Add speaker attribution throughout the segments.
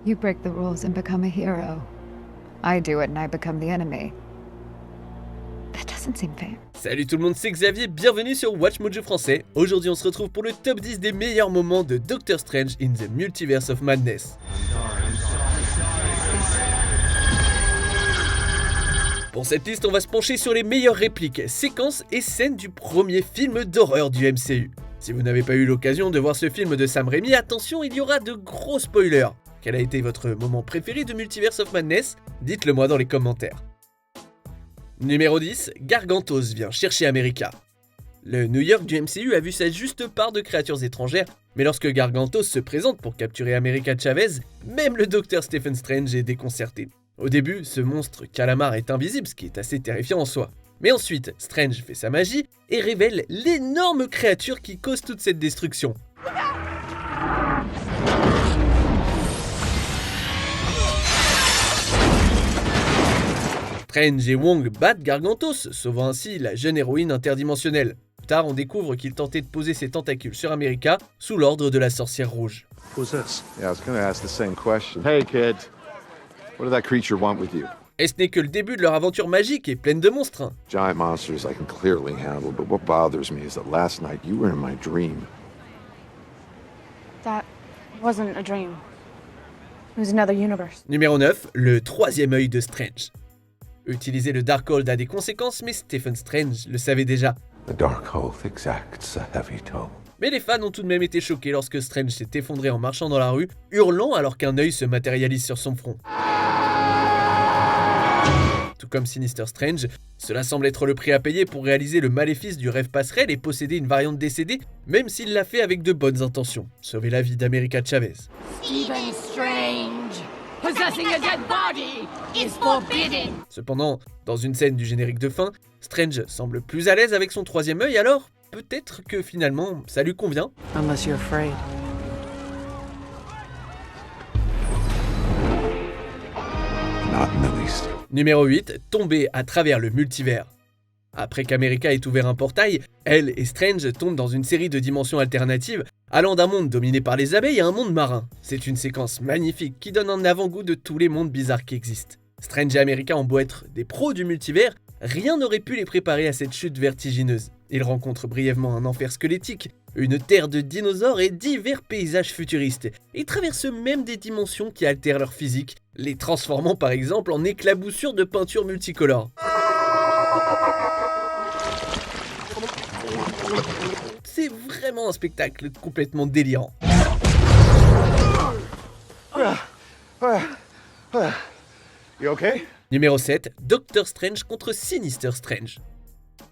Speaker 1: You break the rules and become a hero. I do it and I become the enemy. That doesn't seem fair.
Speaker 2: Salut tout le monde, c'est Xavier, bienvenue sur Watch Mojo français. Aujourd'hui on se retrouve pour le top 10 des meilleurs moments de Doctor Strange in the Multiverse of Madness. Pour cette liste, on va se pencher sur les meilleures répliques, séquences et scènes du premier film d'horreur du MCU. Si vous n'avez pas eu l'occasion de voir ce film de Sam Raimi, attention, il y aura de gros spoilers. Quel a été votre moment préféré de Multiverse of Madness? Dites-le moi dans les commentaires. Numéro 10, Gargantos vient chercher America. Le New York du MCU a vu sa juste part de créatures étrangères, mais lorsque Gargantos se présente pour capturer America Chavez, même le docteur Stephen Strange est déconcerté. Au début, ce monstre calamar est invisible, ce qui est assez terrifiant en soi. Mais ensuite, Strange fait sa magie et révèle l'énorme créature qui cause toute cette destruction. Strange et Wong battent Gargantos, sauvant ainsi la jeune héroïne interdimensionnelle. Plus tard, on découvre qu'il tentait de poser ses tentacules sur America sous l'ordre de la sorcière rouge.
Speaker 3: Who's this?
Speaker 4: Yeah, I was gonna ask the same question. Hey, kid. What did that creature want with you?
Speaker 2: Et ce n'est que le début de leur aventure magique et pleine de monstres.
Speaker 4: Giant monsters I can clearly handle, but what bothers me is that last night you were in my dream.
Speaker 5: That wasn't a dream. It was another universe.
Speaker 2: Numéro 9, le troisième œil de Strange. Utiliser le Darkhold a des conséquences, mais Stephen Strange le savait déjà.
Speaker 4: The Darkhold exacts a heavy toll.
Speaker 2: Mais les fans ont tout de même été choqués lorsque Strange s'est effondré en marchant dans la rue, hurlant alors qu'un œil se matérialise sur son front. Tout comme Sinister Strange, cela semble être le prix à payer pour réaliser le maléfice du rêve passerelle et posséder une variante décédée, même s'il l'a fait avec de bonnes intentions. Sauver la vie d'America Chavez.
Speaker 6: Stephen Strange, possessing a dead body is forbidden.
Speaker 2: Cependant, dans une scène du générique de fin, Strange semble plus à l'aise avec son troisième œil, alors peut-être que finalement ça lui convient.
Speaker 3: Unless you're afraid.
Speaker 4: Not in the least.
Speaker 2: Numéro 8, tomber à travers le multivers. Après qu'America ait ouvert un portail, elle et Strange tombent dans une série de dimensions alternatives, allant d'un monde dominé par les abeilles à un monde marin. C'est une séquence magnifique qui donne un avant-goût de tous les mondes bizarres qui existent. Strange et America ont beau être des pros du multivers, rien n'aurait pu les préparer à cette chute vertigineuse. Ils rencontrent brièvement un enfer squelettique, une terre de dinosaures et divers paysages futuristes. Ils traversent même des dimensions qui altèrent leur physique, les transformant par exemple en éclaboussures de peintures multicolores. C'est vraiment un spectacle complètement délirant.
Speaker 4: You okay?
Speaker 2: Numéro 7, Doctor Strange contre Sinister Strange.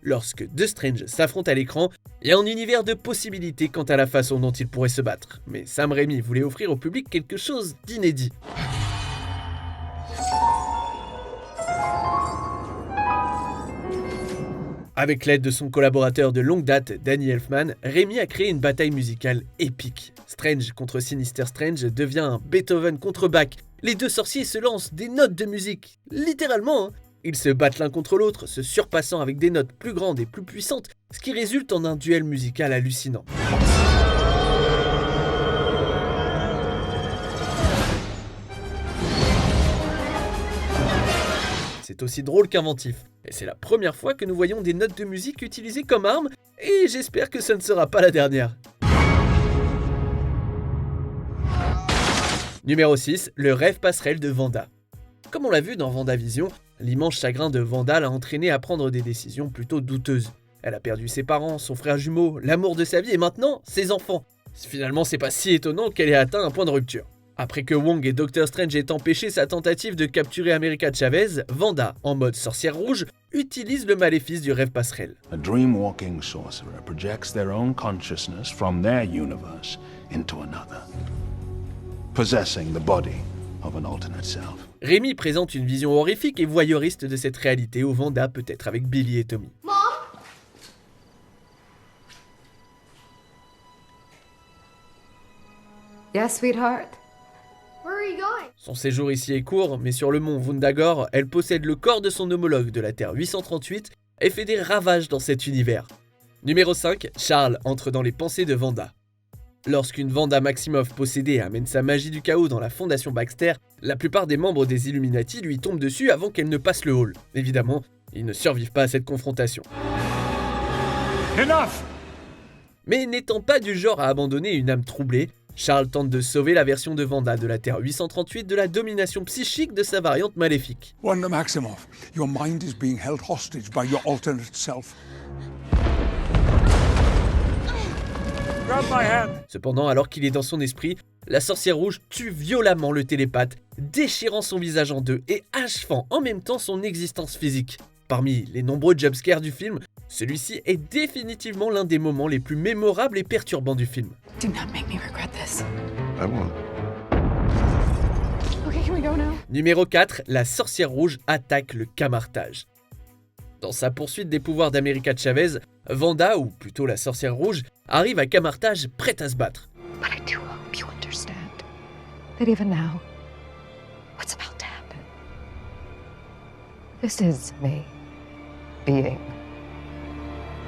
Speaker 2: Lorsque deux Strange s'affrontent à l'écran, il y a un univers de possibilités quant à la façon dont ils pourraient se battre. Mais Sam Raimi voulait offrir au public quelque chose d'inédit. Avec l'aide de son collaborateur de longue date, Danny Elfman, Raimi a créé une bataille musicale épique. Strange contre Sinister Strange devient un Beethoven contre Bach. Les deux sorciers se lancent des notes de musique, littéralement, hein. Ils se battent l'un contre l'autre, se surpassant avec des notes plus grandes et plus puissantes, ce qui résulte en un duel musical hallucinant. C'est aussi drôle qu'inventif, et c'est la première fois que nous voyons des notes de musique utilisées comme arme, et j'espère que ce ne sera pas la dernière. Numéro 6, le rêve passerelle de Wanda. Comme on l'a vu dans WandaVision, l'immense chagrin de Wanda l'a entraînée à prendre des décisions plutôt douteuses. Elle a perdu ses parents, son frère jumeau, l'amour de sa vie et maintenant ses enfants. Finalement, c'est pas si étonnant qu'elle ait atteint un point de rupture. Après que Wong et Doctor Strange aient empêché sa tentative de capturer America Chavez, Wanda, en mode sorcière rouge, utilise le maléfice du rêve passerelle.
Speaker 7: A dream-walking sorcerer projects their own consciousness from their universe into another, possessing the body of an alternate self.
Speaker 2: Raimi présente une vision horrifique et voyeuriste de cette réalité où Wanda peut être avec Billy et Tommy.
Speaker 6: Mom?
Speaker 1: Yes, sweetheart?
Speaker 6: Where are you going?
Speaker 2: Son séjour ici est court, mais sur le mont Wundagore, elle possède le corps de son homologue de la Terre 838 et fait des ravages dans cet univers. Numéro 5, Charles entre dans les pensées de Wanda. Lorsqu'une Wanda Maximoff possédée amène sa magie du chaos dans la fondation Baxter, la plupart des membres des Illuminati lui tombent dessus avant qu'elle ne passe le hall. Évidemment, ils ne survivent pas à cette confrontation.
Speaker 7: Enough!
Speaker 2: Mais n'étant pas du genre à abandonner une âme troublée, Charles tente de sauver la version de Wanda de la Terre 838 de la domination psychique de sa variante maléfique.
Speaker 3: Wanda Maximoff, your mind is being held hostage by your alternate self. Grab my hand.
Speaker 2: Cependant, alors qu'il est dans son esprit, la sorcière rouge tue violemment le télépathe, déchirant son visage en deux et achevant en même temps son existence physique. Parmi les nombreux jumpscares du film, celui-ci est définitivement l'un des moments les plus mémorables et perturbants du film.
Speaker 5: Do not make me regret this.
Speaker 4: I won't.
Speaker 5: Okay, can we go now?
Speaker 2: Numéro 4, la sorcière rouge attaque le camartage. Dans sa poursuite des pouvoirs d'America Chavez, Wanda, ou plutôt la sorcière rouge, arrive à Camartage prête à se battre.
Speaker 1: But I do hope you understand that even now, what's about to happen? This is me being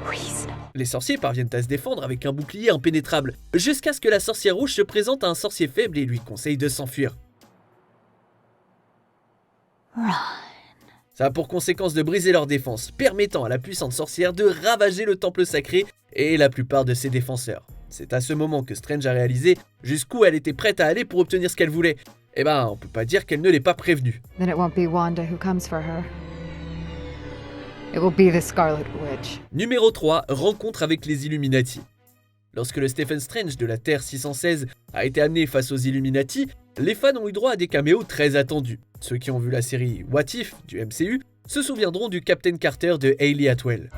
Speaker 1: reasonable.
Speaker 2: Les sorciers parviennent à se défendre avec un bouclier impénétrable, jusqu'à ce que la sorcière rouge se présente à un sorcier faible et lui conseille de s'enfuir. Ça a pour conséquence de briser leur défense, permettant à la puissante sorcière de ravager le temple sacré et la plupart de ses défenseurs. C'est à ce moment que Strange a réalisé jusqu'où elle était prête à aller pour obtenir ce qu'elle voulait. Eh ben, on peut pas dire qu'elle ne l'ait pas prévenue.
Speaker 1: Then it won't be Wanda who comes for her. It will be the Scarlet Witch.
Speaker 2: Numéro 3, rencontre avec les Illuminati. Lorsque le Stephen Strange de la Terre 616 a été amené face aux Illuminati, les fans ont eu droit à des caméos très attendus. Ceux qui ont vu la série What If du MCU se souviendront du Captain Carter de Hayley Atwell.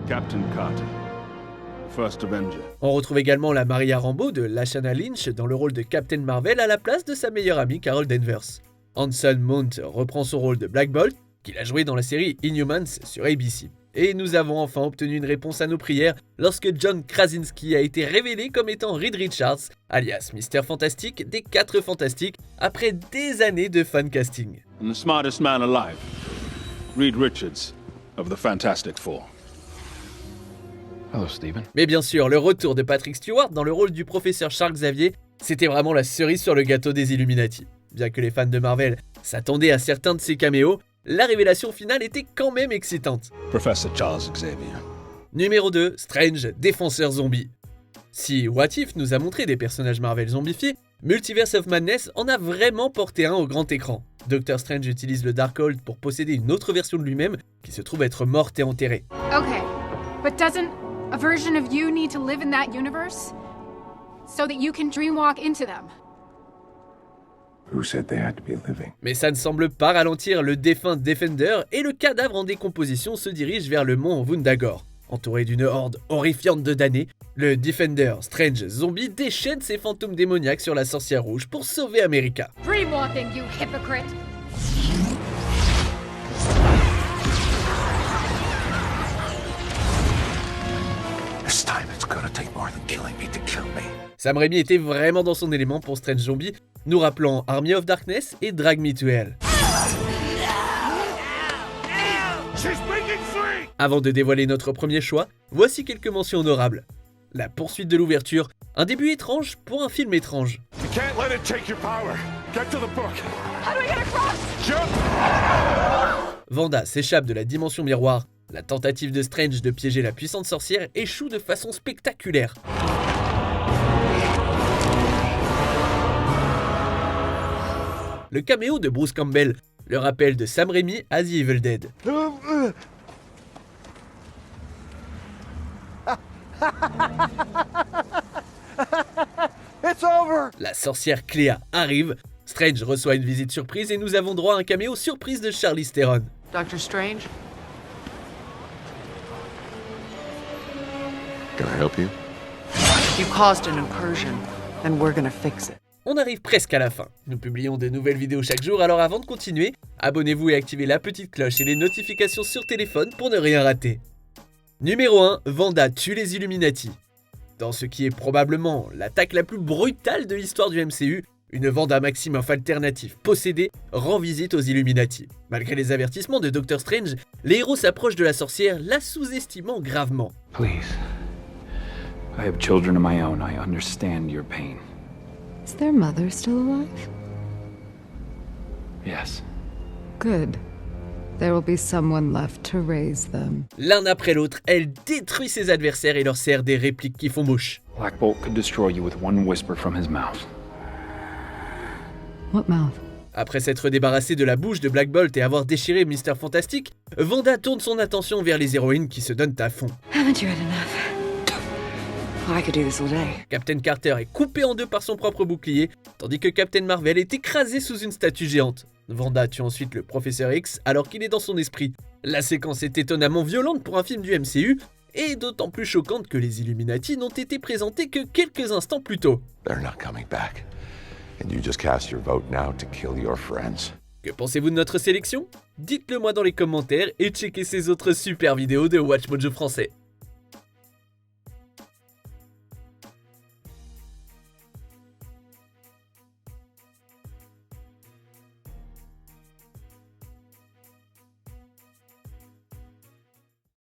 Speaker 7: Captain Carter, First Avenger.
Speaker 2: On retrouve également la Maria Rambeau de Lashana Lynch dans le rôle de Captain Marvel à la place de sa meilleure amie Carol Danvers. Anson Mount reprend son rôle de Black Bolt, qu'il a joué dans la série Inhumans sur ABC. Et nous avons enfin obtenu une réponse à nos prières lorsque John Krasinski a été révélé comme étant Reed Richards, alias Mr. Fantastic des 4 Fantastiques, après des années de fan casting.
Speaker 7: And the smartest man alive, Reed Richards of the Fantastic Four.
Speaker 4: Hello, Stephen.
Speaker 2: Mais bien sûr, le retour de Patrick Stewart dans le rôle du professeur Charles Xavier, c'était vraiment la cerise sur le gâteau des Illuminati. Bien que les fans de Marvel s'attendaient à certains de ses caméos, la révélation finale était quand même excitante.
Speaker 7: Professor Charles Xavier.
Speaker 2: Numéro 2, Strange, défenseur zombie. Si What If nous a montré des personnages Marvel zombifiés, Multiverse of Madness en a vraiment porté un au grand écran. Doctor Strange utilise le Darkhold pour posséder une autre version de lui-même qui se trouve être morte et enterrée.
Speaker 5: Okay, but doesn't a version of you need to live in that universe so that you can dreamwalk into them?
Speaker 4: Who said they had to be living?
Speaker 2: Mais ça ne semble pas ralentir le défunt Defender et le cadavre en décomposition se dirige vers le mont Wundagore. Entouré d'une horde horrifiante de damnés, le Defender Strange Zombie déchaîne ses fantômes démoniaques sur la sorcière rouge pour sauver America.
Speaker 6: Dreamwalking, you hypocrite!
Speaker 4: This time it's gonna take more than killing me to kill me.
Speaker 2: Sam Raimi était vraiment dans son élément pour Strange Zombie, nous rappelant Army of Darkness et Drag Me to Hell. Avant de dévoiler notre premier choix, voici quelques mentions honorables. La poursuite de l'ouverture, un début étrange pour un film étrange.
Speaker 3: You can't let it take your power. Get to the book.
Speaker 5: How do I get across?
Speaker 3: Jump!
Speaker 2: Wanda s'échappe de la dimension miroir. La tentative de Strange de piéger la puissante sorcière échoue de façon spectaculaire. Le caméo de Bruce Campbell, le rappel de Sam Raimi à The Evil Dead.
Speaker 3: It's over!
Speaker 2: La sorcière Cléa arrive, Strange reçoit une visite surprise et nous avons droit à un caméo surprise de Charlize Theron.
Speaker 8: Dr. Strange?
Speaker 4: Can I help you?
Speaker 8: You caused an incursion, and we're gonna fix it.
Speaker 2: On arrive presque à la fin. Nous publions de nouvelles vidéos chaque jour, alors avant de continuer, abonnez-vous et activez la petite cloche et les notifications sur téléphone pour ne rien rater. Numéro 1, Wanda tue les Illuminati. Dans ce qui est probablement l'attaque la plus brutale de l'histoire du MCU, Une Wanda Maximoff alternative possédée rend visite aux Illuminati. Malgré les avertissements de Doctor Strange, les héros s'approchent de la sorcière, la sous-estimant gravement.
Speaker 9: Please. I have children of my own. I understand your pain.
Speaker 1: Is their mother still alive?
Speaker 9: Yes.
Speaker 1: Good. There will be someone left to raise them.
Speaker 2: L'un après l'autre, elle détruit ses adversaires et leur sert des répliques qui font mouche.
Speaker 9: Black Bolt could destroy you with one whisper from his mouth.
Speaker 1: What mouth?
Speaker 2: Après s'être débarrassé de la bouche de Black Bolt et avoir déchiré Mr. Fantastic, Wanda tourne son attention vers les héroïnes qui se donnent à fond.
Speaker 8: Haven't you had enough? I could do this all day.
Speaker 2: Captain Carter est coupé en deux par son propre bouclier, tandis que Captain Marvel est écrasé sous une statue géante. Wanda tue ensuite le Professeur X alors qu'il est dans son esprit. La séquence est étonnamment violente pour un film du MCU, et d'autant plus choquante que les Illuminati n'ont été présentés que quelques instants plus tôt.
Speaker 4: They're not coming back. And you just cast your vote now to kill your friends.
Speaker 2: Que pensez-vous de notre sélection? Dites-le moi dans les commentaires et checkez ces autres super vidéos de Watch Mojo français.